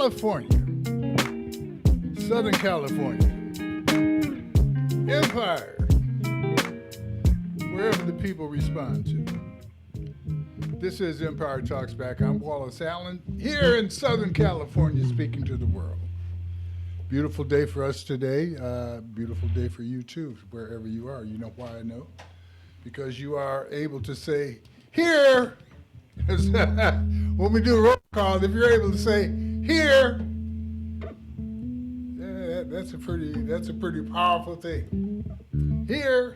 California, Southern California, Empire, wherever the people respond to. This is Empire Talks Back. I'm Wallace Allen, here in Southern California, speaking to the world. Beautiful day for us today. Beautiful day for you too, wherever you are. You know why I know? Because you are able to say, here. When we do a roll call, if you're able to say, here, that's a pretty powerful thing. Here,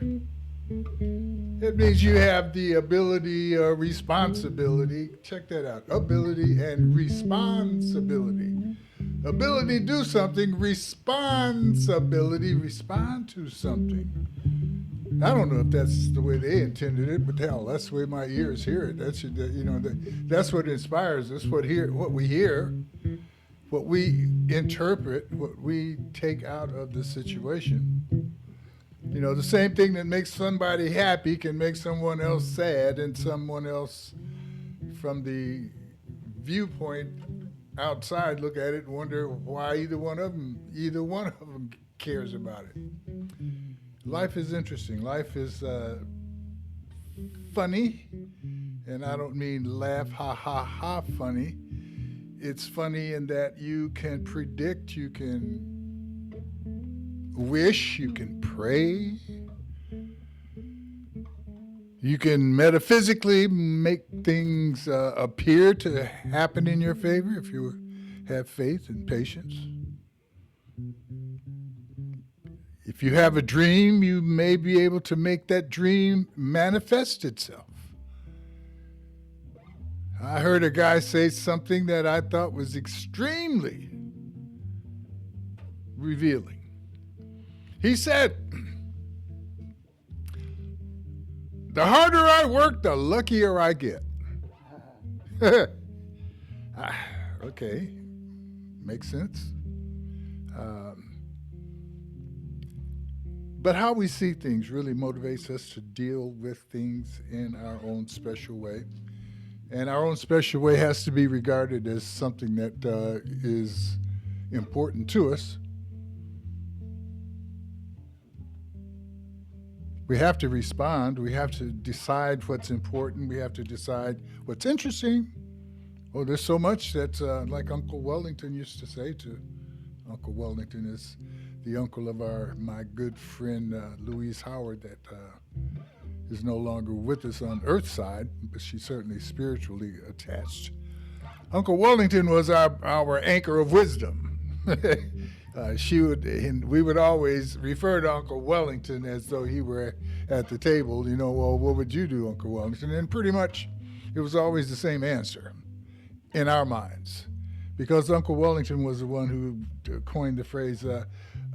it means you have the ability or responsibility. Check that out. Ability and responsibility. Ability to do something, responsibility, respond to something. I don't know if that's the way they intended it, but hell, that's the way my ears hear it. That's what inspires us. What we hear, what we interpret, what we take out of the situation. You know, the same thing that makes somebody happy can make someone else sad, and someone else, from the viewpoint outside, look at it and wonder why either one of them cares about it. Life is interesting. Life is funny, and I don't mean laugh, ha, ha, ha funny. It's funny in that you can predict, you can wish, you can pray, you can metaphysically make things appear to happen in your favor if you have faith and patience. If you have a dream, you may be able to make that dream manifest itself. I heard a guy say something that I thought was extremely revealing. He said, the harder I work, the luckier I get. Okay, makes sense. But how we see things really motivates us to deal with things in our own special way. And our own special way has to be regarded as something that is important to us. We have to respond. We have to decide what's important. We have to decide what's interesting. Oh, there's so much that's like Uncle Wellington used to say to Uncle Wellington is the uncle of my good friend Louise Howard that is no longer with us on Earth's side, but she's certainly spiritually attached. Uncle Wellington was our anchor of wisdom. We would always refer to Uncle Wellington as though he were at the table. You know, well, what would you do, Uncle Wellington? And pretty much it was always the same answer in our minds, because Uncle Wellington was the one who coined the phrase,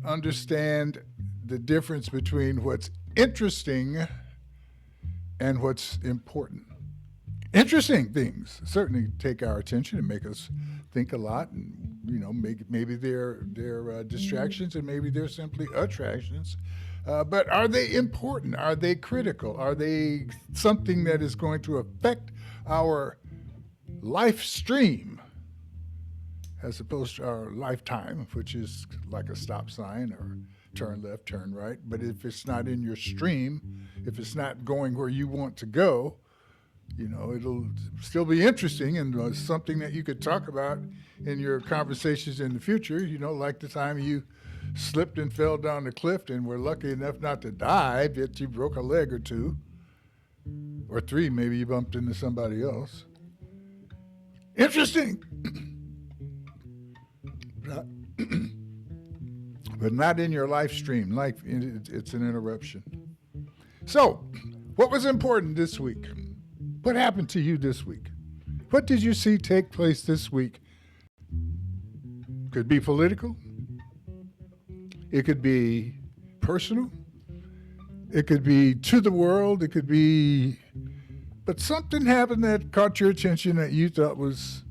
understand the difference between what's interesting and what's important. Interesting things certainly take our attention and make us think a lot, and maybe they're distractions, and maybe they're simply attractions. But are they important? Are they critical? Are they something that is going to affect our life stream, as opposed to our lifetime, which is like a stop sign or turn left, turn right? But if it's not in your stream, if it's not going where you want to go, it'll still be interesting and something that you could talk about in your conversations in the future, like the time you slipped and fell down the cliff and were lucky enough not to die, but you broke a leg or two, or three, maybe you bumped into somebody else. Interesting. But not in your life stream. Life, it's an interruption. So, what was important this week? What happened to you this week? What did you see take place this week? Could be political. It could be personal. It could be to the world. It could be... But something happened that caught your attention that you thought was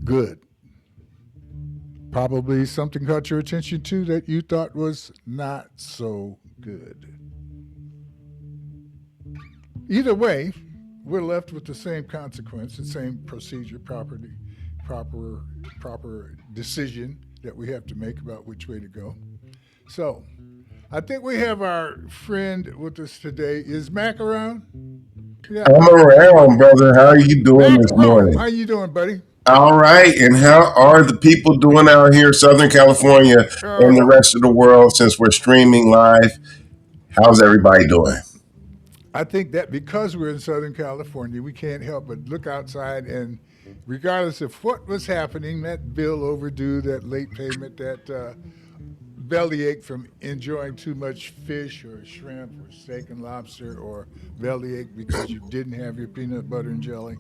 good. Probably something caught your attention too that you thought was not so good. Either way, we're left with the same consequence, the same procedure, proper decision that we have to make about which way to go. So I think we have our friend with us today. Is Mac around? Yeah, I'm around, brother. How are you doing Mac this Rome. How morning? you doing, buddy? All right. And how are the people doing out here, Southern California, and the Oh, rest of the world, since we're streaming live? How's everybody doing? I think that because we're in Southern California, we can't help but look outside and, regardless of what was happening, that bill overdue, that late payment, that bellyache from enjoying too much fish or shrimp or steak and lobster, or bellyache because you didn't have your peanut butter and jelly.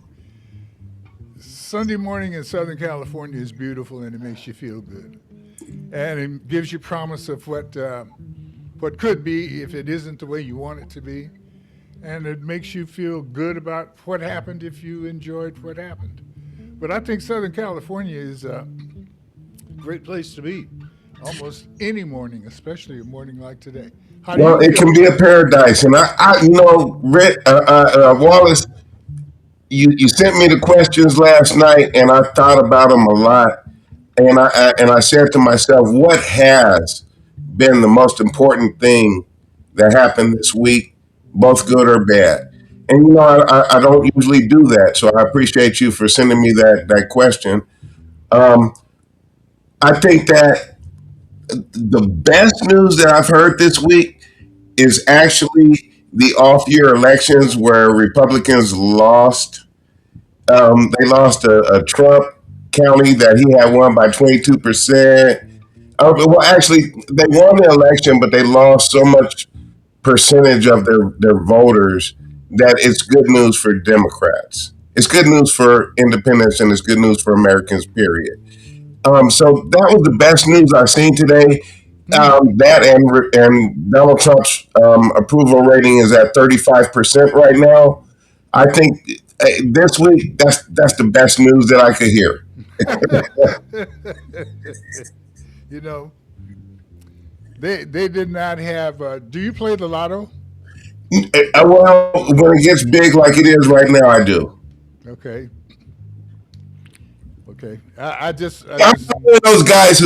Sunday morning in Southern California is beautiful and it makes you feel good. And it gives you promise of what could be if it isn't the way you want it to be. And it makes you feel good about what happened if you enjoyed what happened. But I think Southern California is a great place to be almost any morning, especially a morning like today. How do Well, you it feel can be about a it? paradise. And Rick, Wallace, you sent me the questions last night, and I thought about them a lot. And I said to myself, what has been the most important thing that happened this week, both good or bad? And I don't usually do that, so I appreciate you for sending me that question. Um, I think that the best news that I've heard this week is actually the off-year elections where Republicans lost. They lost a Trump county that he had won by 22%. Well, actually, they won the election, but they lost so much percentage of their voters that it's good news for Democrats. It's good news for independents and it's good news for Americans, period. So that was the best news I've seen today. Hmm. And Donald Trump's approval rating is at 35% right now. I think this week that's the best news that I could hear. you know, they did not have. Do you play the lotto? Well, when it gets big like it is right now, I do. Okay, okay. I I'm just one of those guys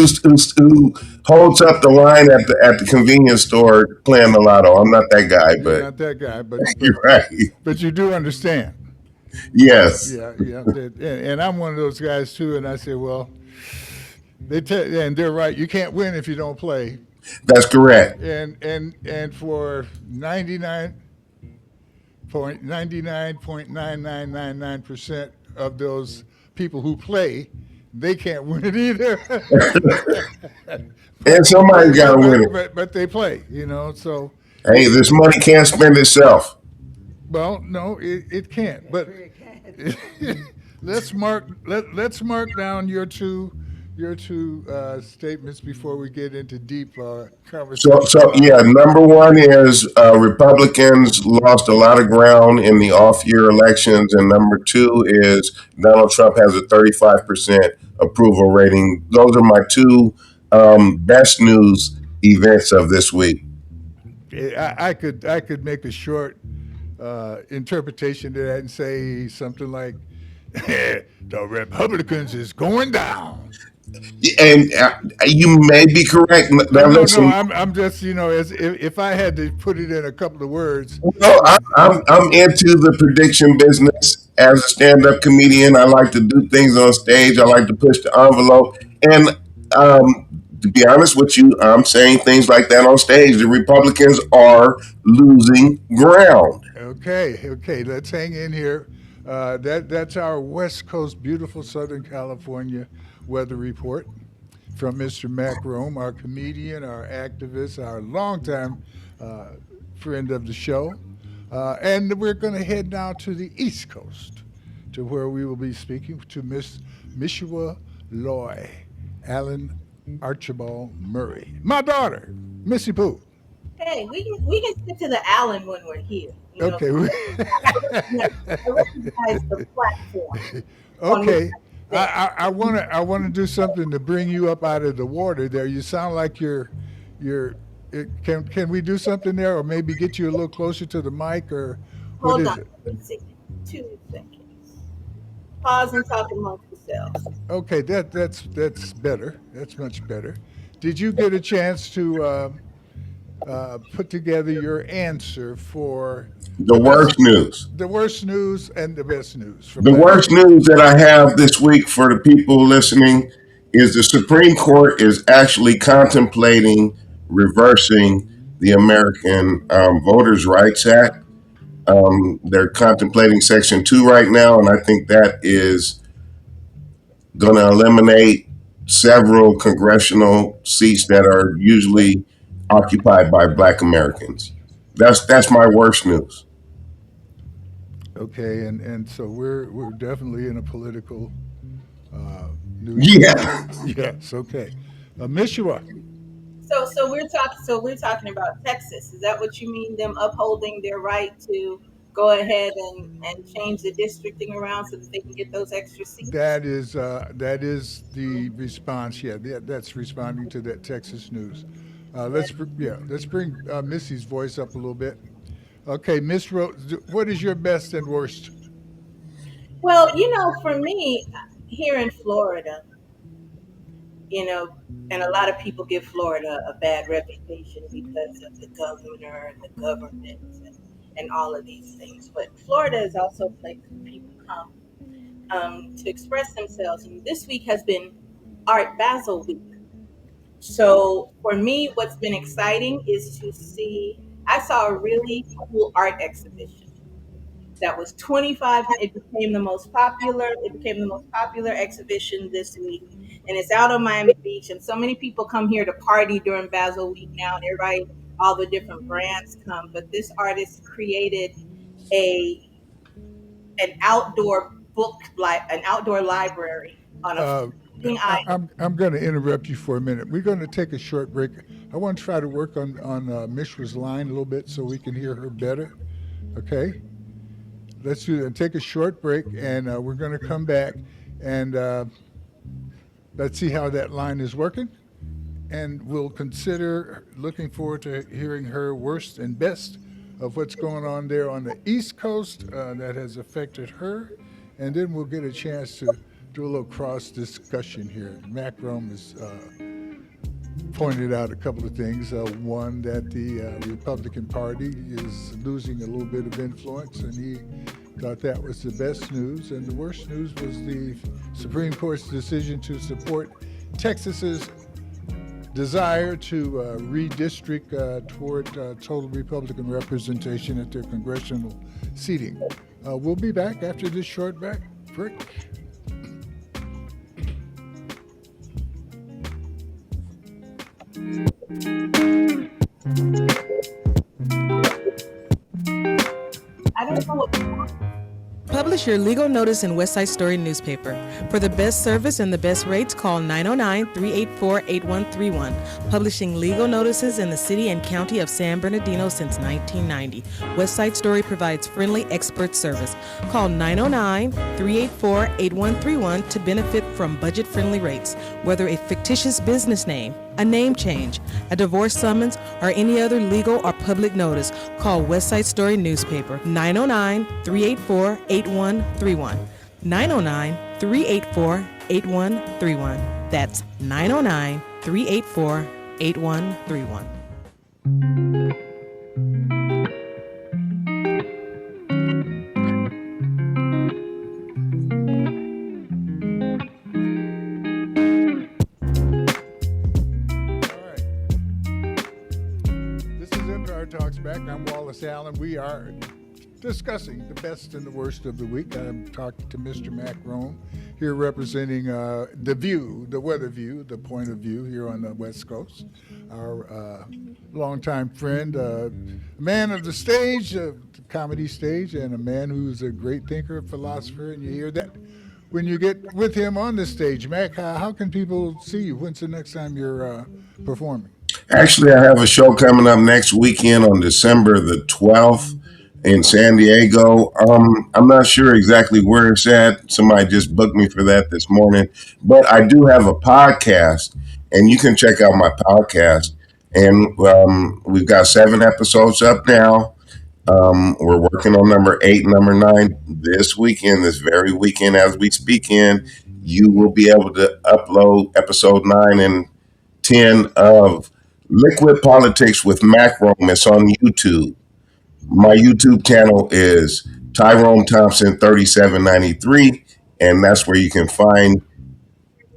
who holds up the line at the convenience store playing the lotto. I'm not that guy, you're but not that guy, you're right. but you do understand. Yes, Yeah, yeah. And I'm one of those guys too. And I say, well, and they're right. You can't win if you don't play. that's correct. And for 99.999999% of those people who play, they can't win it either. And somebody's got to win it. But they play, you know. So, Hey, this money can't spend itself. well, no, it can't. But let's mark down your two statements before we get into deep conversation So about yeah, it. number one is Republicans lost a lot of ground in the off-year elections, and number two is Donald Trump has a 35% approval rating. Those are my two best news events of this week. I could make a short interpretation to that and say something like, "The Republicans is going down." And you may be correct. No, Now, no, no. listen, I'm just, as if I had to put it in a couple of words. well, I'm into the prediction business. As a stand-up comedian, I like to do things on stage. I like to push the envelope, and to be honest with you, I'm saying things like that on stage. The Republicans are losing ground. Okay, okay. Let's hang in here. That's our West Coast, beautiful Southern California weather report from Mr. Mac Rome, our comedian, our activist, our longtime uh, friend of the show. And we're going to head now to the East Coast, to where we will be speaking to Miss Mishua Loy, Allen Archibald Murray, my daughter, Missy Pooh. Hey, we can stick to the Allen when we're here. Okay. I recognize the platform on which Okay. I sit. I want to do something to bring you up out of the water there. You sound like you're can we do something there, or maybe get you a little closer to the mic, or what Hold is on, it? let me see. 2 seconds. Pause and talk amongst themselves. Okay, that's better. That's much better. Did you get a chance to put together your answer for The the best, worst news. the worst news, and the best news from The last worst week? news that I have this week for the people listening is the Supreme Court is actually contemplating reversing the American Voters' Rights Act. They're contemplating Section 2 right now, and I think that is going to eliminate several congressional seats that are usually occupied by Black Americans. That's my worst news. Okay, and so we're definitely in a political news week. Yeah. Yes. Okay, Mishua. So we're talking about Texas. Is that what you mean? Them upholding their right to go ahead and change the districting around so that they can get those extra seats? That is the response. Yeah, that's responding to that Texas news. Let's bring Missy's voice up a little bit. Okay, Miss Rose, what is your best and worst? Well, for me, here in Florida, you know, and a lot of people give Florida a bad reputation because of the governor and the government and all of these things. But Florida is also a place where people come to express themselves. And this week has been Art Basel Week. So for me, what's been exciting is to see, I saw a really cool art exhibition that was 25. It became the most popular exhibition this week, and it's out on Miami Beach. And so many people come here to party during Basel Week now, and everybody, all the different brands come. But this artist created a an outdoor an outdoor library on a Uh, floating I, island. I'm going to interrupt you for a minute. We're going to take a short break. I want to try to work on Mishra's line a little bit so we can hear her better. Okay, let's do that. Take a short break, and we're going to come back and let's see how that line is working. And we'll consider looking forward to hearing her worst and best of what's going on there on the East Coast that has affected her. And then we'll get a chance to do a little cross discussion here. Mac Rome has pointed out a couple of things. One, that the Republican Party is losing a little bit of influence, and he thought that was the best news. And the worst news was the Supreme Court's decision to support Texas's desire to redistrict toward total Republican representation at their congressional seating. We'll be back after this short break. I don't know what. Publish your legal notice in West Side Story newspaper. For the best service and the best rates, call 909-384-8131. Publishing legal notices in the city and county of San Bernardino since 1990. West Side Story provides friendly expert service. Call 909-384-8131 to benefit from budget-friendly rates. Whether a fictitious business name, a name change, a divorce summons, or any other legal or public notice, call West Side Story newspaper 909-384-8131. 909-384-8131. That's 909-384-8131. Talks back. I'm Wallace Allen. We are discussing the best and the worst of the week. I'm talking to Mr. Mac Rome here representing the view, the weather view, the point of view here on the West Coast. Our longtime friend, man of the stage, the comedy stage, and a man who's a great thinker, philosopher, and you hear that when you get with him on the stage. Mac, how can people see you? When's the next time you're performing? Actually, I have a show coming up next weekend on December the 12th in San Diego. I'm not sure exactly where it's at. Somebody just booked me for that this morning. But I do have a podcast, and you can check out my podcast. And we've got 7 episodes up now. We're working on number 8, number 9 this weekend, this very weekend as we speak in. you will be able to upload episode 9 and 10 of Liquid Politics with Macrom. It's on YouTube. My YouTube channel is Tyrone Thompson 3793, and that's where you can find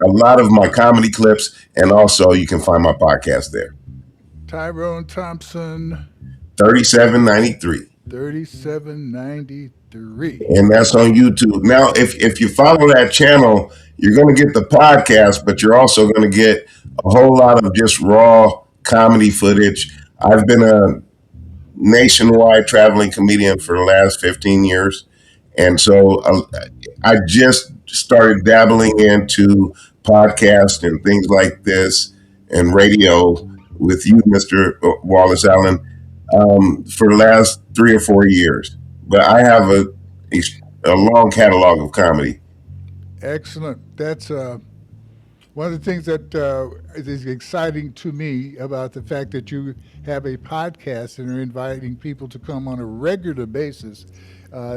a lot of my comedy clips, and also you can find my podcast there. Tyrone Thompson, 3793. 3793. And that's on YouTube. Now, if you follow that channel, you're going to get the podcast, but you're also going to get a whole lot of just raw comedy footage. I've been a nationwide traveling comedian for the last 15 years. And so I just started dabbling into podcasts and things like this and radio with you, Mr. Wallace Allen, for the last 3 or 4 years. But I have a long catalog of comedy. Excellent. That's one of the things that is exciting to me about the fact that you have a podcast and are inviting people to come on a regular basis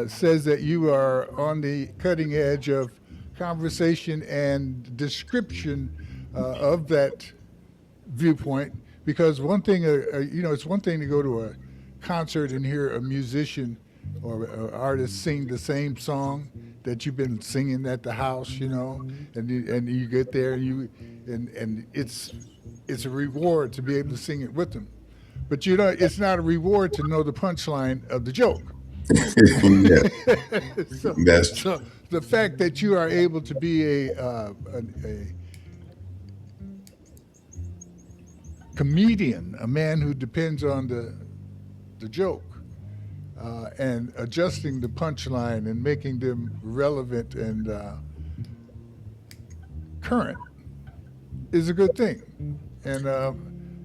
says that you are on the cutting edge of conversation and description of that viewpoint. Because one thing, it's one thing to go to a concert and hear a musician or an artist sing the same song that you've been singing at the house, and you get there and it's a reward to be able to sing it with them. But it's not a reward to know the punchline of the joke. Yeah, so, that's true. so the fact that you are able to be a comedian, a man who depends on the joke, and adjusting the punchline and making them relevant and current is a good thing. And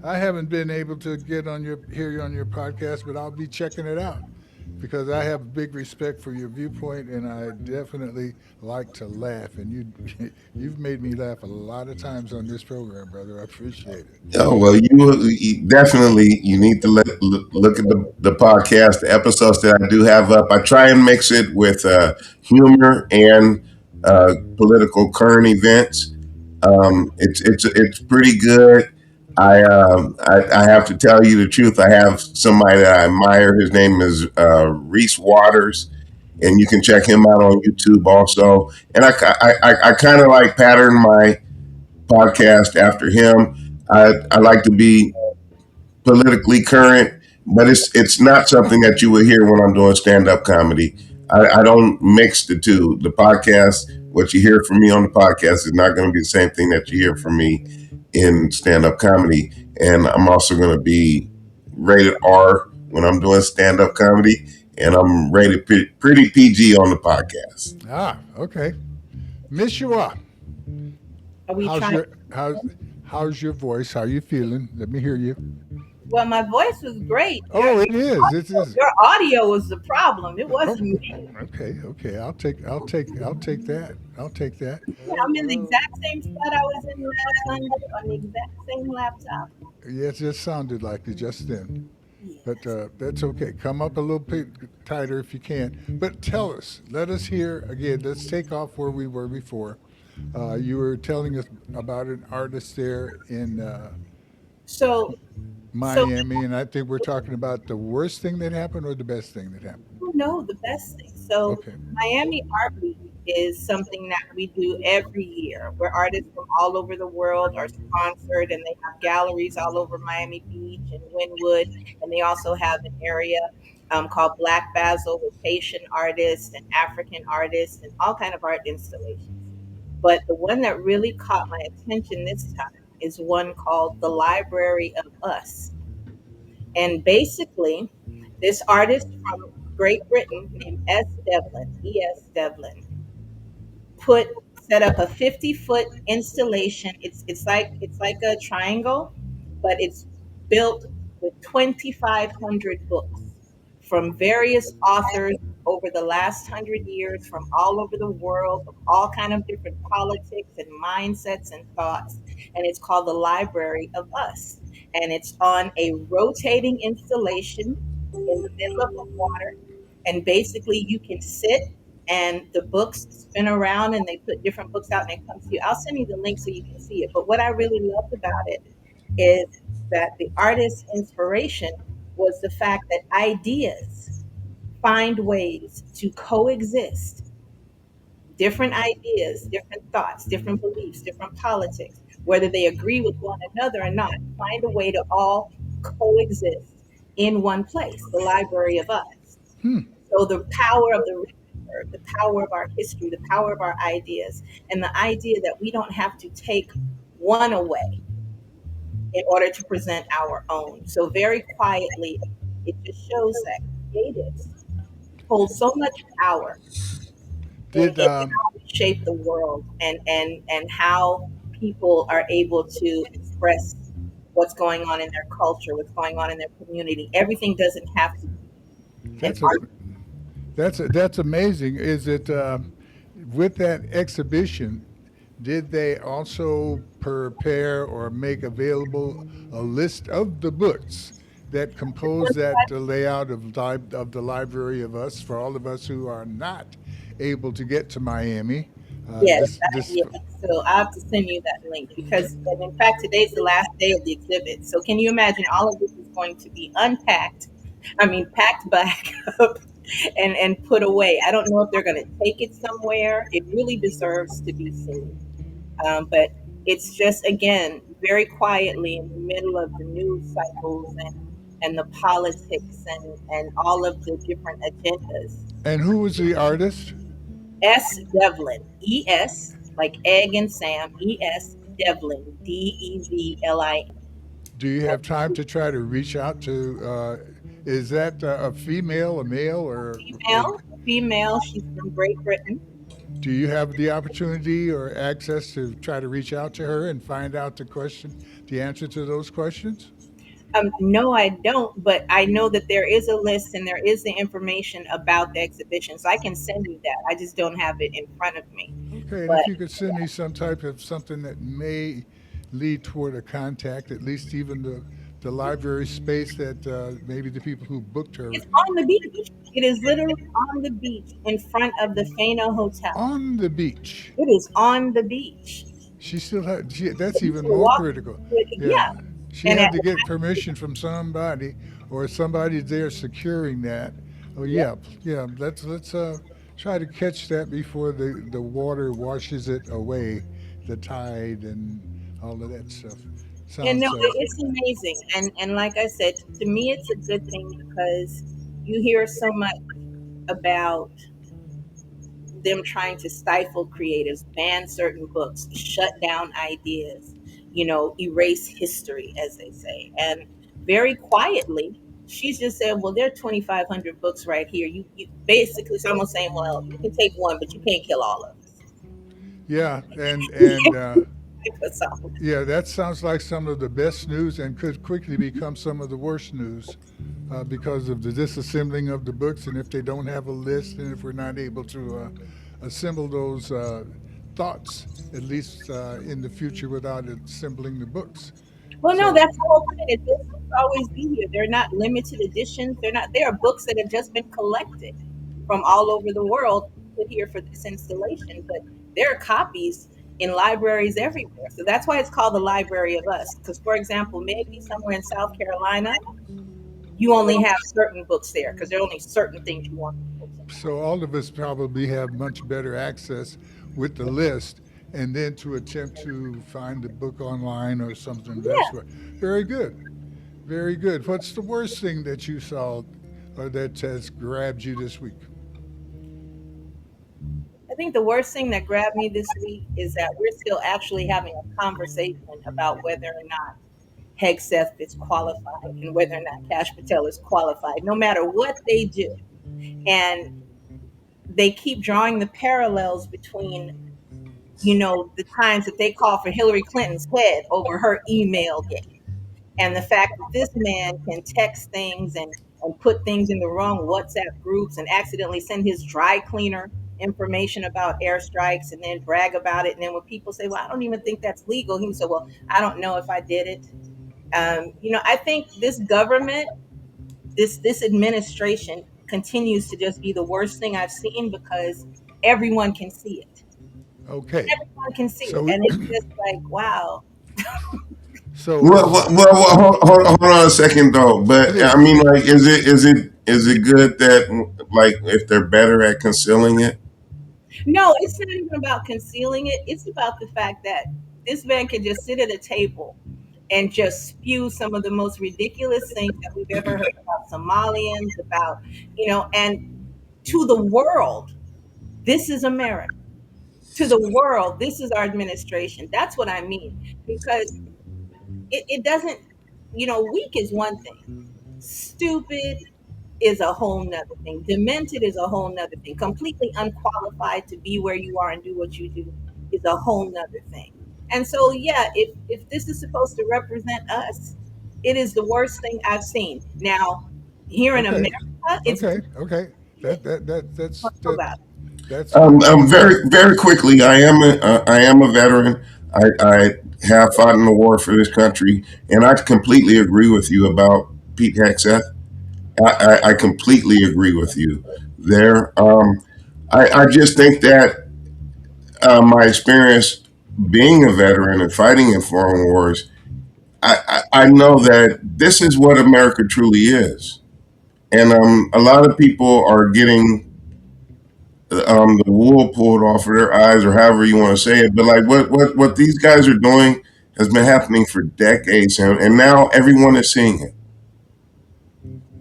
I haven't been able to hear you on your podcast, but I'll be checking it out because I have a big respect for your viewpoint, and I definitely like to laugh. And you've made me laugh a lot of times on this program, brother. I appreciate it. Oh well, you definitely you need to look at the podcast, the episodes that I do have up. I try and mix it with humor and political current events. It's pretty good. I have to tell you the truth. I have somebody that I admire. His name is Reese Waters, and you can check him out on YouTube also. And I kind of like pattern my podcast after him. I like to be politically current, but it's not something that you would hear when I'm doing stand up comedy. I don't mix the two. The podcast, what you hear from me on the podcast, is not going to be the same thing that you hear from me in stand up comedy. And I'm also going to be rated R when I'm doing stand up comedy, and I'm rated pretty PG on the podcast. Ah, okay. Miss Shua, Are we how's trying? your how's your voice? How you feeling? Let me hear you. Well, my voice was great. Oh, it is. It is. Your audio was the problem. It Oh, wasn't me. okay, okay. I'll take that. I'll take that. Yeah, I'm in the exact same spot I was in last Sunday on the exact same laptop. Yeah, it just sounded like it just then. But Yes. that's okay. Come up a little bit tighter if you can. But tell us, let us hear again. Let's take off where we were before. You were telling us about an artist there in So, so Miami, and I think we're talking about the worst thing that happened or the best thing that happened. you know the best thing. So, Okay. Miami Art Week is something that we do every year, where artists from all over the world are sponsored, and they have galleries all over Miami Beach and Wynwood, and they also have an area called Black Basil with Haitian artists and African artists and all kind of art installations. But the one that really caught my attention this time is one called The Library of Us. And basically, this artist from Great Britain named S. Devlin, E.S. Devlin, put set up a 50-foot installation. It's like a triangle, but it's built with 2,500 books from various authors over the last 100 years, from all over the world, of all kind of different politics and mindsets and thoughts. And it's called the Library of Us, and it's on a rotating installation in the middle of the water. And basically, you can sit and the books spin around and they put different books out and it comes to you. I'll send you the link so you can see it. But what I really loved about it is that the artist's inspiration was the fact that ideas find ways to coexist, different ideas, different thoughts, different beliefs, different politics, whether they agree with one another or not, find a way to all coexist in one place, the library of us. So the power of the written word, the power of our history, the power of our ideas, and the idea that we don't have to take one away in order to present our own. So very quietly, it just shows that creatives hold so much power Did in how we shape the world, and how people are able to express what's going on in their culture, what's going on in their community. Everything doesn't have to be an that's a art. that's amazing. Is it with that exhibition? Did they also prepare or make available a list of the books that compose that layout of the Library of Us for all of us who are not able to get to Miami? Yes, This yeah. So I have to send you that link because, and in fact, today's the last day of the exhibit. So can you imagine all of this is going to be unpacked? I mean, packed back up and put away. I don't know if they're going to take it somewhere. It really deserves to be seen. But it's just, again, very quietly in the middle of the news cycles and the politics and all of the different agendas. and who was the artist? S. Devlin, E.S., like Egg and Sam, E.S. Devlin, Devlin. Do you have time to try to reach out to? Is that a female, a male, or Female, she's from Great Britain. do you have the opportunity or access to try to reach out to her and find out the answer to those questions? No, I don't, but I know that there is a list and there is the information about the exhibition. So I can send you that. I just don't have it in front of me. Okay, and But if you could send me some type of something that may lead toward a contact, at least even the library space that maybe the people who booked her it's on the beach. It is literally on the beach in front of the Fano Hotel. on the beach. It is on the beach. She still had. That's You even can more walk critical. to it. Yeah, Yeah. she And had at, to get permission from somebody, or somebody there securing that. Oh yeah. yeah, yeah. Let's try to catch that before the water washes it away, the tide and all of that stuff. And no, Sounds it's amazing. And like I said, to me, it's a good thing because you hear so much about them trying to stifle creatives, ban certain books, shut down ideas, erase history, as they say. And very quietly, she's just said, well, there are 2,500 books right here. You basically, it's almost saying, well, you can take one, but you can't kill all of us. yeah, and Wipe us out. yeah, that sounds like some of the best news and could quickly become some of the worst news because of the disassembling of the books. And if they don't have a list, and if we're not able to assemble those thoughts, at least in the future, without assembling the books. Well, no, So, that's the whole point. It will always be here. They're not limited editions. They're not. They are books that have just been collected from all over the world, put here for this installation. But there are copies in libraries everywhere. So that's why it's called the Library of Us. Because, for example, maybe somewhere in South Carolina, you only have certain books there because there are only certain things you want books in. so all of us probably have much better access with the list, and then to attempt to find the book online or something of that Yeah, sort. Very good. Very good. What's the worst thing that you saw or that has grabbed you this week? I think the worst thing that grabbed me this week is that we're still actually having a conversation about whether or not Hegseth is qualified and whether or not Cash Patel is qualified, no matter what they do. And they keep drawing the parallels between, the times that they call for Hillary Clinton's head over her email game. And the fact that this man can text things and put things in the wrong WhatsApp groups and accidentally send his dry cleaner information about airstrikes and then brag about it. And then when people say, well, I don't even think that's legal, he said, well, I don't know if I did it. I think this government, this administration continues to just be the worst thing I've seen because everyone can see it. Okay. Everyone can see it. So, And it's just like, wow. so, Well, hold on a second though. But I please. mean, like, is it good that like if they're better at concealing it? No, it's not even about concealing it. It's about the fact that this man can just sit at a table and just spew some of the most ridiculous things that we've ever heard about Somalians, about, and to the world, this is America. To the world, this is our administration. That's what I mean. Because it doesn't, weak is one thing. Stupid is a whole nother thing. Demented is a whole nother thing. Completely unqualified to be where you are and do what you do is a whole nother thing. And so, yeah, if this is supposed to represent us, it is the worst thing I've seen. Now, here in Okay. America, it's Okay. Okay. good. That About that's fine. Very quickly, I am a veteran. I have fought in the war for this country, and I completely agree with you about Pete Hegseth. I completely agree with you there. I just think that my experience being a veteran and fighting in foreign wars, I know that this is what America truly is. And a lot of people are getting the wool pulled off of their eyes, or however you want to say it. But like what these guys are doing has been happening for decades, and now everyone is seeing it.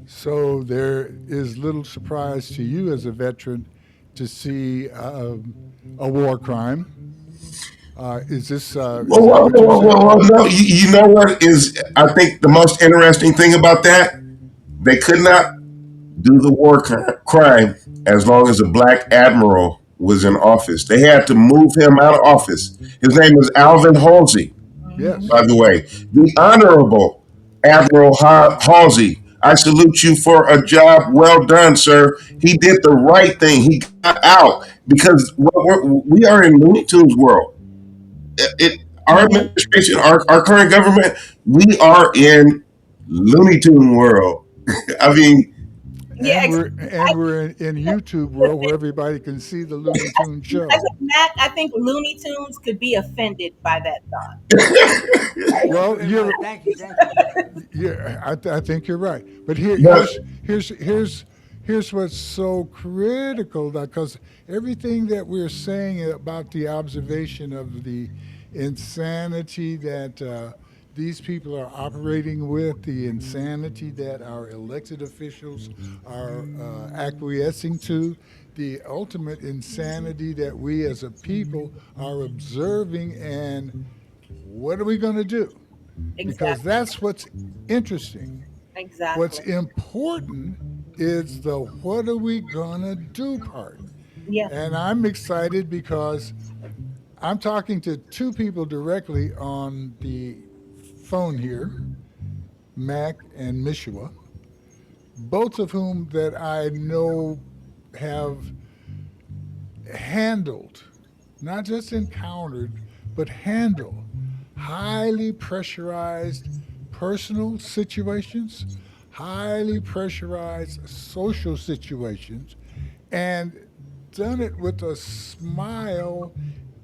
So there is little surprise to you as a veteran to see a war crime. Is that what you're saying? No, you know what is, I think, the most interesting thing about that? They could not do the crime as long as a black admiral was in office. They had to move him out of office. His name is Alvin Halsey, hmm by Yes. the way. The Honorable Admiral Halsey. I salute you for a job well done, sir. He did the right thing. He got out because we are in Looney Tunes world. Our hmm administration, our current government, we are in Looney Tune world. I mean, Yeah, And we're in YouTube world where everybody can see the Looney Tune I show. think Mac, I think Looney Tunes could be offended by that thought. Thank you Well, very much. Thank you. yeah, I think you're right. But but here's what's so critical, because everything that we're saying about the observation of the insanity that these people are operating with, the insanity that our elected officials are acquiescing to, the ultimate insanity that we as a people are observing, and what are we going to do? Because Exactly. that's what's interesting. What's Exactly. important is the what are we gonna do part. Yeah. And I'm excited because I'm talking to two people directly on the phone here, Mac and Mishua, both of whom that I know have handled, not just encountered, but handled highly pressurized personal situations, highly pressurized social situations, and done it with a smile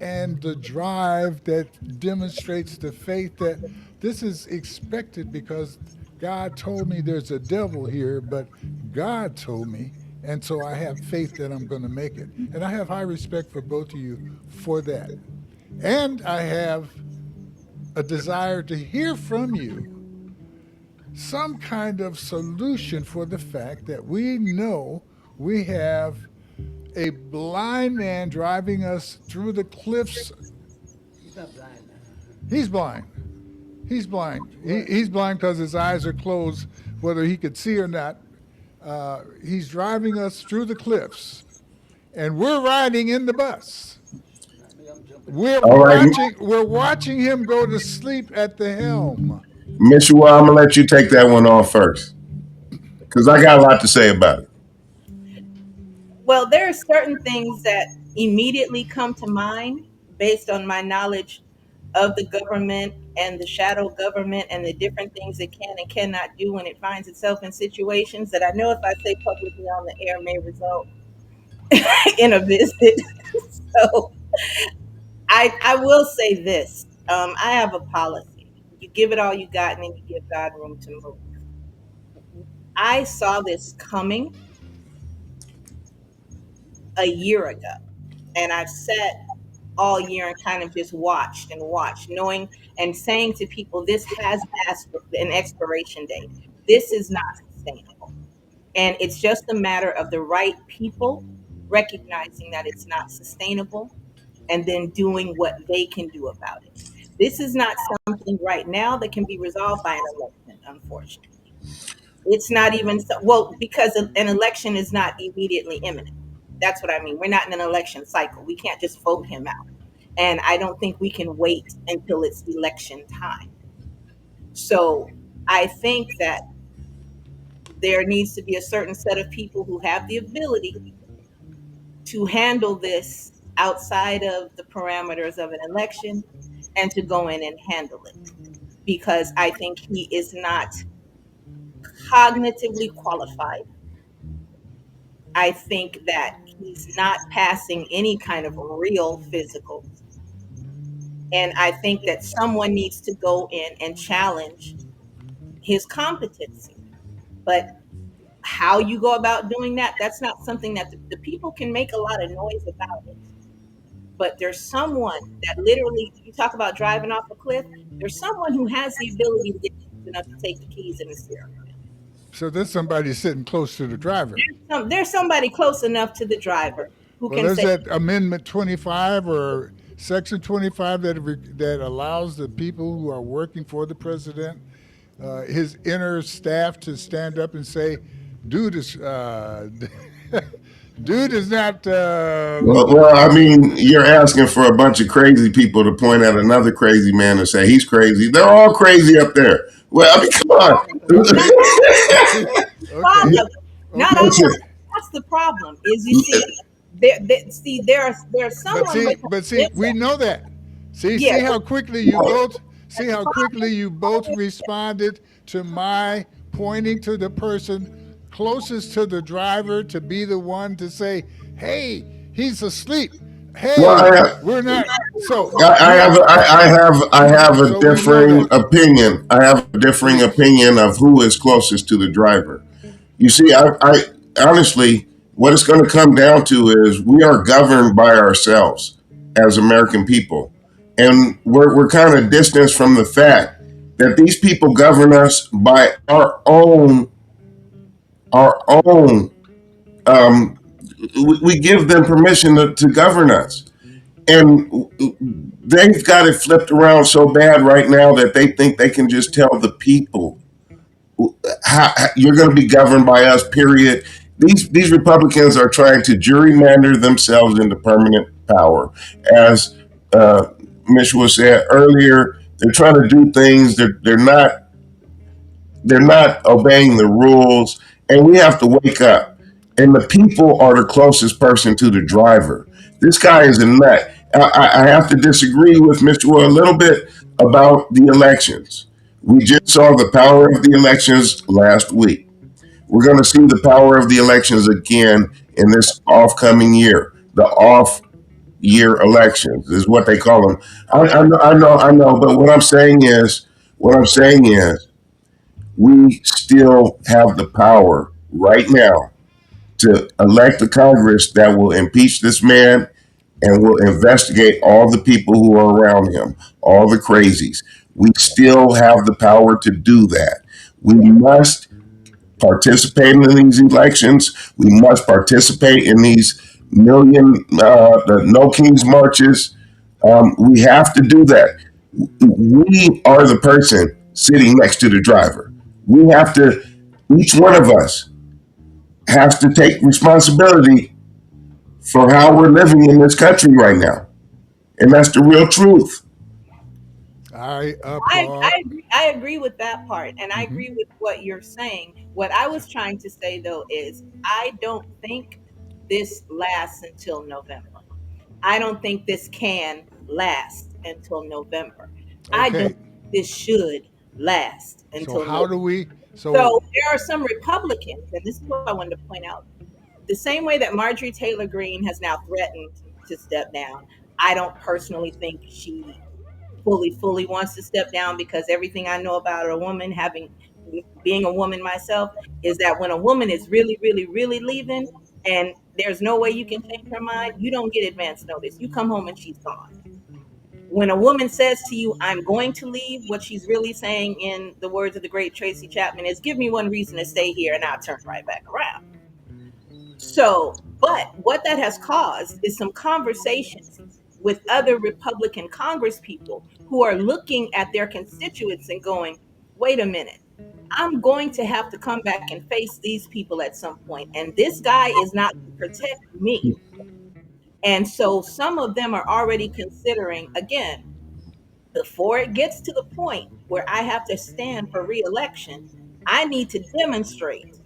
and the drive that demonstrates the faith that this is expected because God told me there's a devil here, but God told me, and so I have faith that I'm going to make it. And I have high respect for both of you for that. And I have a desire to hear from you some kind of solution for the fact that we know we have a blind man driving us through the cliffs. He's not blind, man. He's blind. He's blind. What? He's blind because his eyes are closed, whether he could see or not. He's driving us through the cliffs, and we're riding in the bus. Not me. I'm jumping We're out. all right, watching him go to sleep at the helm. Mishua, I'm gonna let you take that one on first because I got a lot to say about it. Well, there are certain things that immediately come to mind based on my knowledge of the government and the shadow government and the different things it can and cannot do when it finds itself in situations that I know if I say publicly on the air may result in a visit. So I will say this. I have a policy. You give it all you got and then you give God room to move. I saw this coming a year ago, and I've sat all year and kind of just watched and watched, knowing and saying to people, this has passed an expiration date. This is not sustainable. And it's just a matter of the right people recognizing that it's not sustainable and then doing what they can do about it. This is not something right now that can be resolved by an election, unfortunately. It's not even so, well, because an election is not immediately imminent. That's what I mean. We're not in an election cycle. We can't just vote him out. And I don't think we can wait until it's election time. So I think that there needs to be a certain set of people who have the ability to handle this outside of the parameters of an election and to go in and handle it. Because I think he is not cognitively qualified. I think that he's not passing any kind of real physical. And I think that someone needs to go in and challenge his competency. But how you go about doing that, that's not something that the people can make a lot of noise about it. But there's someone that literally, you talk about driving off a cliff, there's someone who has the ability to get enough to take the keys and the steering wheel. So there's somebody sitting close to the driver. There's somebody close enough to the driver who Well, can there's say, that Amendment 25 or Section 25 that allows the people who are working for the president, his inner staff, to stand up and say, "Dude is, dude is not." Well, I mean, you're asking for a bunch of crazy people to point at another crazy man and say he's crazy. They're all crazy up there. Well, I mean, come on. not Okay, all of them, not all of Listen, them. That's the problem. Is you see, there's but someone see, with but see, there's we know that. See, yeah, see how quickly you both see that's the how quickly problem. you both responded to my pointing to the person closest to the driver to be the one to say, "Hey, he's asleep. well, Hey, we're not." So we are. I have a So we know differing that. opinion. I have a differing We opinion of who is closest to the driver. You see, I honestly, what it's going to come down to is we are governed by ourselves as American people, and we're kind of distanced from the fact that these people govern us by our own. Um, we give them permission to govern us, and they've got it flipped around so bad right now that they think they can just tell the people how you're going to be governed by us. Period. These Republicans are trying to gerrymander themselves into permanent power, as uh, Mitch was said earlier. They're trying to do things. They're not obeying the rules, and we have to wake up. And the people are the closest person to the driver. This guy is a nut. I have to disagree with Mr. Wood a little bit about the elections. We just saw the power of the elections last week. We're going to see the power of the elections again in this off-coming year. The off-year elections is what they call them. I know. But what I'm saying is, we still have the power right now to elect a Congress that will impeach this man and will investigate all the people who are around him, all the crazies. We still have the power to do that. We must participate in these elections. We must participate in these the No Kings marches. We have to do that. We are the person sitting next to the driver. We have to, each one of us has to take responsibility for how we're living in this country right now. And that's the real truth. I I, applaud. I agree. I agree with that part, and I Hmm. agree with what you're saying. What I was trying to say though is, I don't think this lasts until November. I don't think this can last until November. I don't Okay. think this should last So until how November. do we? So So there are some Republicans, and this is what I wanted to point out. The same way that Marjorie Taylor Greene has now threatened to step down, I don't personally think she fully wants to step down, because everything I know about a woman, having being a woman myself, is that when a woman is really leaving and there's no way you can change her mind, you don't get advance notice. You come home and she's gone. When a woman says to you, I'm going to leave, what she's really saying, in the words of the great Tracy Chapman, is give me one reason to stay here and I'll turn right back around. So, but what that has caused is some conversations with other Republican Congress people who are looking at their constituents and going, wait a minute, I'm going to have to come back and face these people at some point, and this guy is not to protect me. And so some of them are already considering, again, before it gets to the point where I have to stand for reelection, I need to demonstrate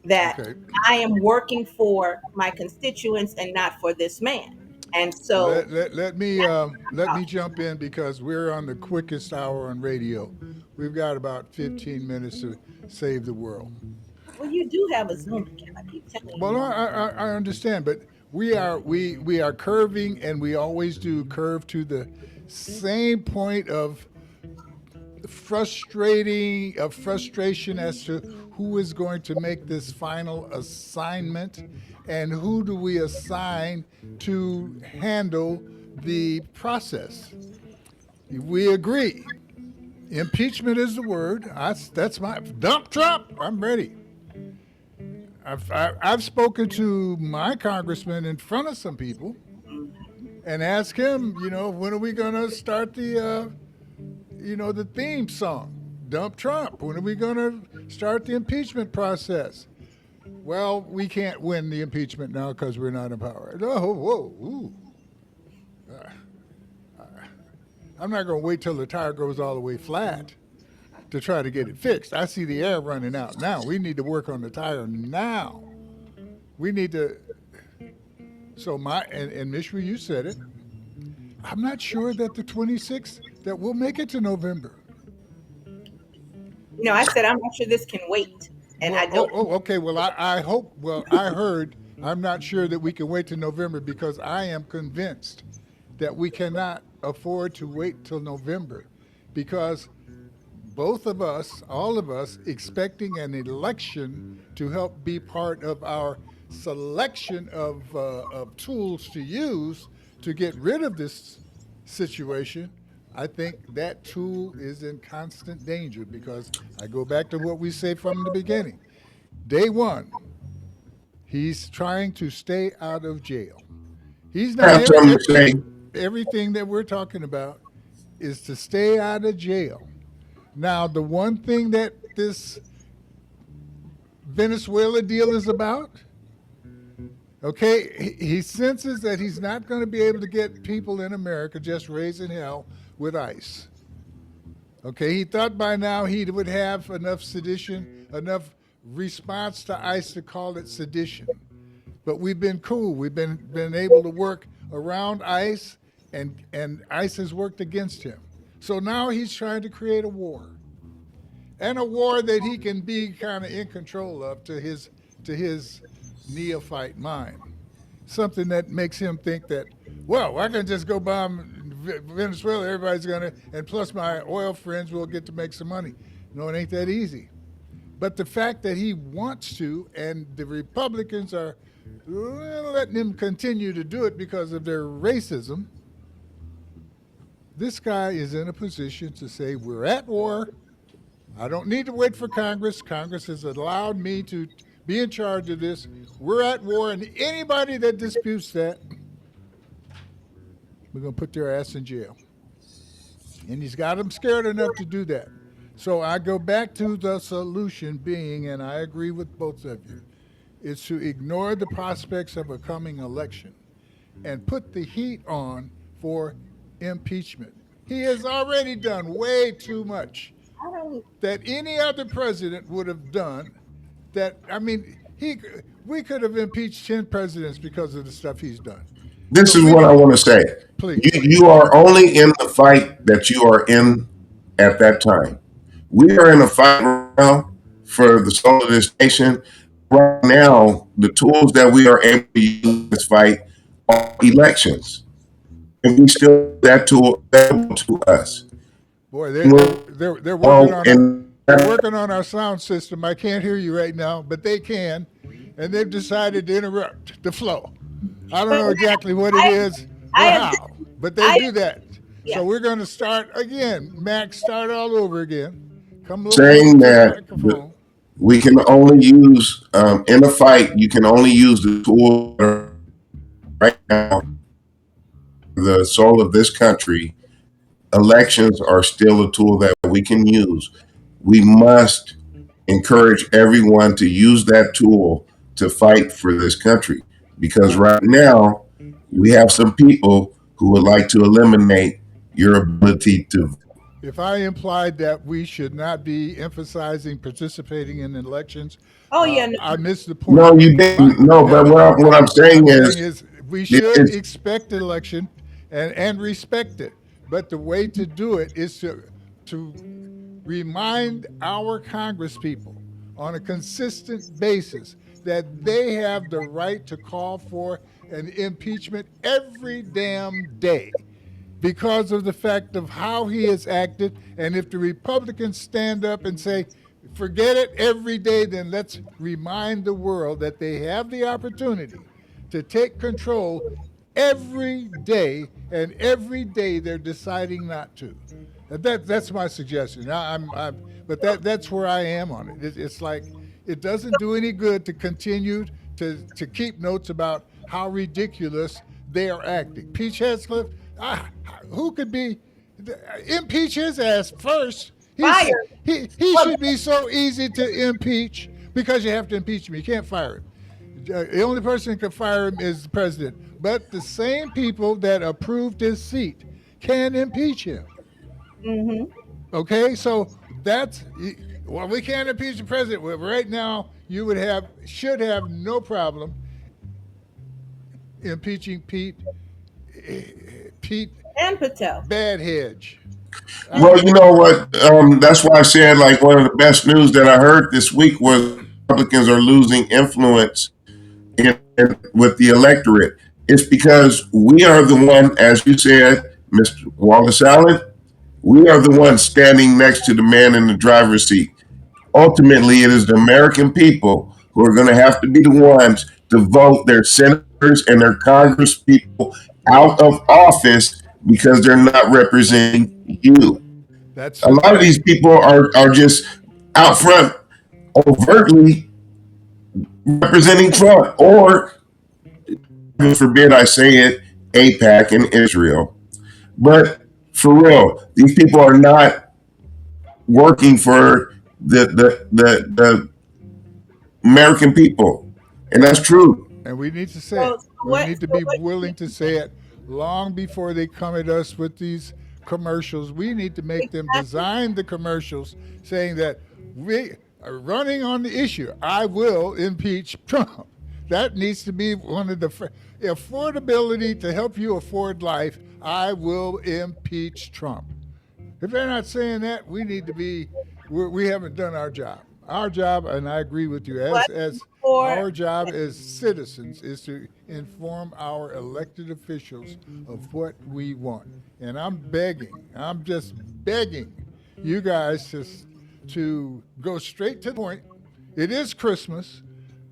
that okay, I am working for my constituents and not for this man. And so, let me jump in because we're on the quickest hour on radio. We've got about 15 minutes to save the world. well, you do have a Zoom account. I keep telling you, Well, I understand, but we are curving, and we always do curve to the same point of frustration as to who is going to make this final assignment and who do we assign to handle the process. We agree. Impeachment is the word. That's my dump Trump. I'm ready. I've spoken to my congressman in front of some people and asked him, when are we going to start the theme song? Dump Trump. When are we going to start the impeachment process? Well, we can't win the impeachment now because we're not in power. Oh, whoa, ooh. I'm not going to wait till the tire goes all the way flat to try to get it fixed. I see the air running out now. We need to work on the tire now. We need to. So and Mishra, you said it. I'm not sure that the 26th that we'll make it to November. I said I'm not sure this can wait, and I Well, don't. okay. Well, I hope. Well, I heard. I'm not sure that we can wait to November because I am convinced that we cannot afford to wait till November because both of us, all of us, expecting an election to help be part of our selection of tools to use to get rid of this situation. I think that tool is in constant danger because I go back to what we say from the beginning. Day one, he's trying to stay out of jail. He's I not have something to say. everything that we're talking about is to stay out of jail. Now, the one thing that this Venezuela deal is about, okay, he senses that he's not going to be able to get people in America just raising hell with ICE. Okay, he thought by now he would have enough sedition, enough response to ICE to call it sedition. But we've been cool. We've been able to work around ICE, and ICE has worked against him. So now he's trying to create a war, and a war that he can be kind of in control of to his neophyte mind. Something that makes him think that, well, I can just go bomb Venezuela. Everybody's gonna, and plus my oil friends will get to make some money. No, it ain't that easy. But the fact that he wants to, and the Republicans are letting him continue to do it because of their racism, this guy is in a position to say, we're at war. I don't need to wait for Congress. Congress has allowed me to be in charge of this. We're at war, and anybody that disputes that, we're going to put their ass in jail. And he's got them scared enough to do that. So I go back to the solution being, and I agree with both of you, is to ignore the prospects of a coming election and put the heat on for impeachment. He has already done way too much I don't. that any other president would have done. That I mean, we could have impeached 10 presidents because of the stuff he's done. this So is we what I want to say. please. You are only in the fight that you are in at that time. We are in a fight right now for the soul of this nation. Right now, the tools that we are able to use in this fight are elections, and we still have that tool available to us. Boy, they're working Well, on our and they're working on our sound system. I can't hear you right now, but they can, and they've decided to interrupt the flow. I don't But know exactly what it I is or I how, agree. but they I do that. Yeah. So we're going to start again. Max, start all over again. Come a little closer saying to the that microphone. we can only use in a fight, you can only use the tools that are right now the soul of this country. Elections are still a tool that we can use. We must encourage everyone to use that tool to fight for this country because Now, right now we have some people who would like to eliminate your ability to. if I implied that we should not be emphasizing participating in elections, Oh yeah, no. I missed the point. No, you My, didn't. No, but no, what I'm saying I'm saying is, is we should it's expect an election and respect it. But the way to do it is to remind our Congress people on a consistent basis that they have the right to call for an impeachment every damn day because of the fact of how he has acted. And if the Republicans stand up and say, forget it every day, then let's remind the world that they have the opportunity to take control every day, and every day they're deciding not to. That's my suggestion. But that's where I am on it. It's like it doesn't do any good to continue to keep notes about how ridiculous they are acting. Peach Headscliff, ah, who could be impeach his ass first? Fire. He Well, should be so easy to impeach because you have to impeach him. You can't fire him. The only person who can fire him is the president. But the same people that approved his seat can impeach him. mm-hmm. Okay, so that's well, we can't impeach the president. Well, right now, you should have no problem impeaching Pete And Patel. Badhedge. I well, mean, you know what? That's why I said like one of the best news that I heard this week was Republicans are losing influence with the electorate. It's because we are the one, as you said, Mr. Wallace Allen. We are the ones standing next to the man in the driver's seat. Ultimately, it is the American people who are going to have to be the ones to vote their senators and their Congress people out of office because they're not representing you. that's A the lot of thing. these people are just out front, overtly representing Trump, or, heaven forbid I say it, APAC and Israel. But for real, these people are not working for the American people, and that's true. And we need to say So, it. We need to so be what willing to say it long before they come at us with these commercials. We need to make them exactly. design the commercials saying that we are running on the issue. I will impeach Trump. That needs to be one of the affordability to help you afford life. I will impeach Trump. If they're not saying that, we need to be. We haven't done our job. Our job, and I agree with you, What as for? our job as citizens is to inform our elected officials of what we want. And I'm begging, I'm just begging you guys to go straight to the point. It is Christmas.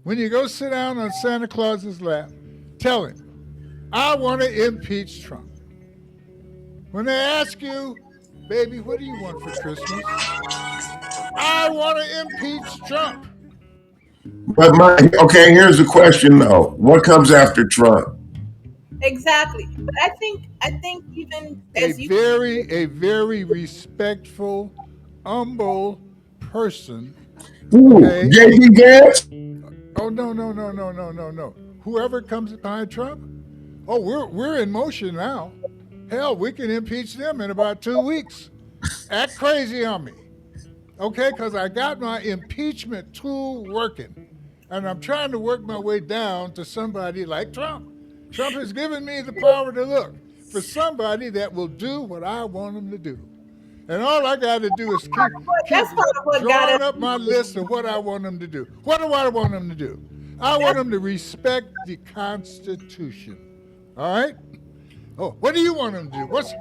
When you go sit down on Santa Claus's lap, tell him, I want to impeach Trump. When they ask you, baby, what do you want for Christmas? I want to impeach Trump. But okay, here's the question though: what comes after Trump? Exactly. But I think even A as you very respectful, humble person. Who? Okay. JD Vance? Oh no. Whoever comes behind Trump. Oh, we're in motion now. Hell, we can impeach them in about 2 weeks. Act crazy on me. Okay, because I got my impeachment tool working. And I'm trying to work my way down to somebody like Trump. Trump has given me the power to look for somebody that will do what I want them to do. And all I got to do is keep That's part of what got us. drawing up my list of what I want them to do. What do I want them to do? I want That's them to respect the Constitution. All right? Oh, what do you want them to do? What's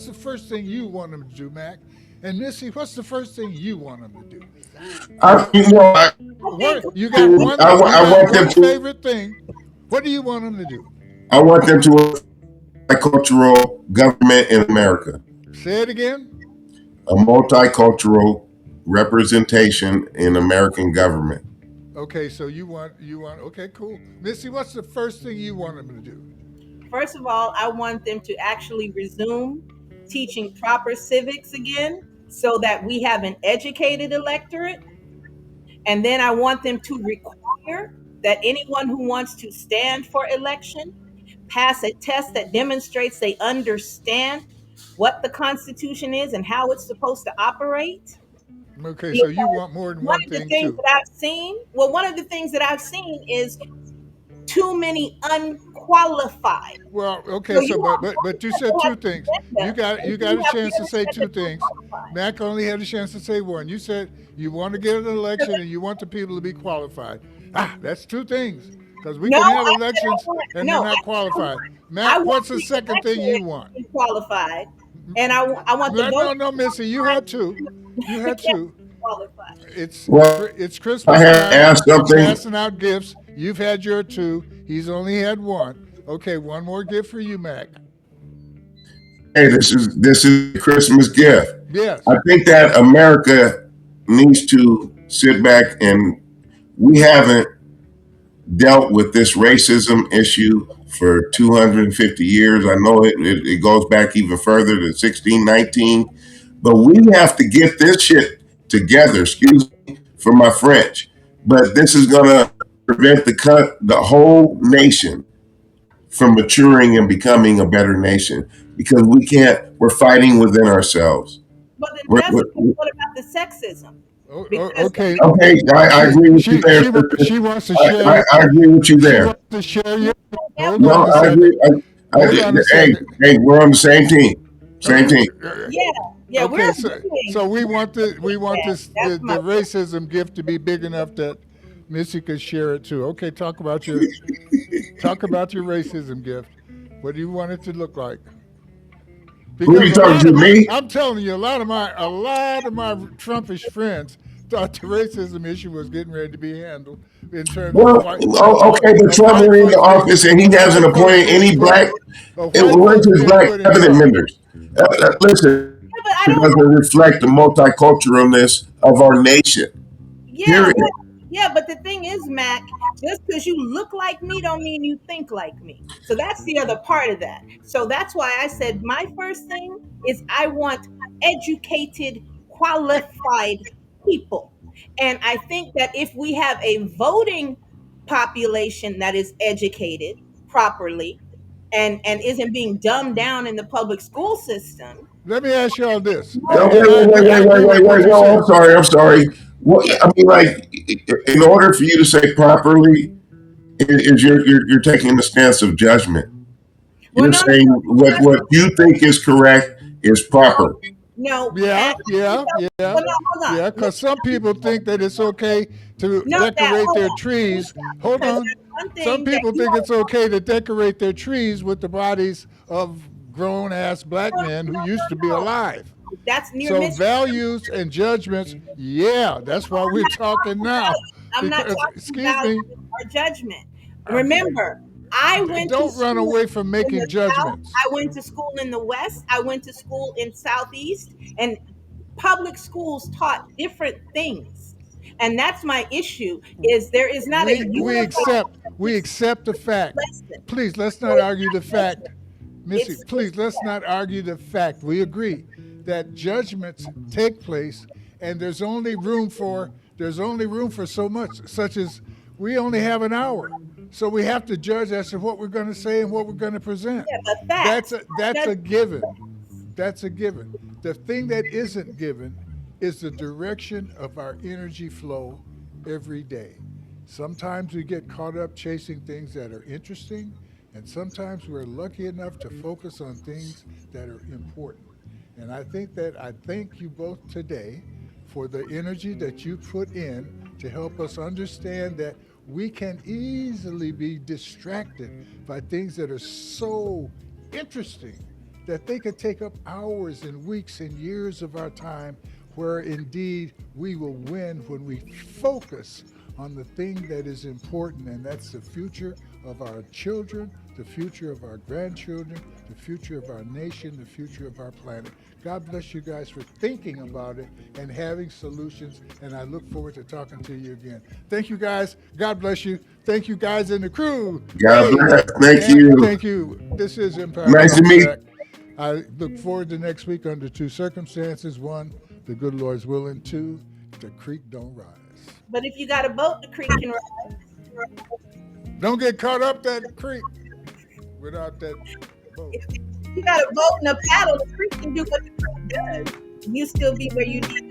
the first thing you want them to do, Mac? And Missy, what's the first thing you want them to do? Resign. I, you know, I, I think What you got you I got want them one to. favorite thing. What do you want them to do? I want them to multicultural government in America, Say it again. a multicultural representation in American government. Okay, so you want okay, cool. Missy, what's the first thing you want them to do? first of all, I want them to actually resume teaching proper civics again so that we have an educated electorate. And then I want them to require that anyone who wants to stand for election pass a test that demonstrates they understand what the Constitution is and how it's supposed to operate. Okay, so you Because want more than one one of the thing things too. that I've seen, well, one of the things that I've seen is too many unqualified. Well, okay, So so you have one but you that said has two an things. You agenda, got and you then got you a have the chance to other say set two that's things. unqualified. Mac only had a chance to say one. You said you want to get an election and you want the people to be qualified. Ah, that's two things. Because we No, can have I said I elections want. and they're No, not I said qualified. I Mac, want what's the the second thing you electorate want? to be qualified, and I want the No, no, voters no, Missy, you had two. You to had two. be qualified. Well, It's I Christmas have time. asked We're something. passing out gifts. You've had your two. He's only had one. Okay, one more gift for you, Mac. Hey, this is a Christmas gift. Yes. I think that America needs to sit back and we haven't dealt with this racism issue for 250 years. I know it goes back even further to 1619, but we have to get this shit together. Excuse me for my French, but this is going to prevent the whole nation from maturing and becoming a better nation because we can't. We're fighting within ourselves. But then We're, that's we're, what about the sexism? Because Okay. okay, I She agree with you she there, she sister. she wants to share your. I agree with you She there. wants to share your. that Hold was on No, a I second. agree. Hold on a Hey, second. hey, we're on the same team. Same team. yeah, yeah, we're Okay, so agreeing. we want That. this That's my the racism gift to be big enough that Missy could share it too. Okay, talk about your racism gift. What do you want it to look like? Who are Because you talking to? Me? I'm telling you, a lot of my Trumpish friends thought the racism issue was getting ready to be handled in terms of Well, okay, but Trump went into office and he hasn't white folks appointed being any put black. white Where's folks his being black put in cabinet charge. members? Listen, Yeah, but I it don't. doesn't reflect the multiculturalness of our nation. Yeah, Period. yeah, but the thing is, Mac, just because you look like me don't mean you think like me. So that's the other part of that. So that's why I said my first thing is I want educated, qualified people. And I think that if we have a voting population that is educated properly and isn't being dumbed down in the public school system, Let me ask y'all this, no, No, and wait, I wait, agree. wait, I wait, agree wait, with wait, what wait. you No, I'm said. sorry. I'm sorry. What yeah, I mean, like, in order for you to say properly, is you're taking the stance of judgment. well, You're no, no, saying what you think is correct is no, proper. no. Yeah, yeah, yeah, Well, no, hold on. yeah. Let Because some people think that it's okay to No, that decorate hold their on. Let me trees. stop Hold because on. there's one Some thing that people you think it's all okay to decorate their trees with the bodies of grown ass black no, men who no, used to be no, alive. no. That's near So mission. values and judgments, yeah, that's why I'm we're not talking talking now. value. I'm not Because, talking excuse me, value or judgment. I'm, Remember, I went to don't run school away from in the making South. judgments. I went to school in the West. I went to school in Southeast. And public schools taught different things. And that's my issue is there is not a We unified accept we public accept the school fact. lesson. Please let's So not it's argue not the fact. judgment. Missy, It's please let's not argue the fact. We agree that judgments take place and there's only room for so much, such as we only have an hour. So we have to judge as to what we're going to say and what we're going to present. yeah, but That's facts. a, that's a Judgment. given. That's a given. The thing that isn't given is the direction of our energy flow every day. Sometimes we get caught up chasing things that are interesting, And sometimes we're lucky enough to focus on things that are important. And I thank you both today for the energy that you put in to help us understand that we can easily be distracted by things that are so interesting that they could take up hours and weeks and years of our time, where indeed we will win when we focus on the thing that is important, and that's the future of our children, the future of our grandchildren, the future of our nation, the future of our planet. God bless you guys for thinking about it and having solutions, and I look forward to talking to you again. Thank you guys. God bless you. Thank you guys in the crew. God Hey, bless. Thank and you. thank you. This is Empire Nice to Strikes meet. Back. I look forward to next week under two circumstances. One, the good Lord's willing. Two, the creek don't rise. But if you got a boat, the creek can rise. Don't get caught up that creek without that boat. If you got a boat and a paddle, the creek can do what the creek does. You still be where you need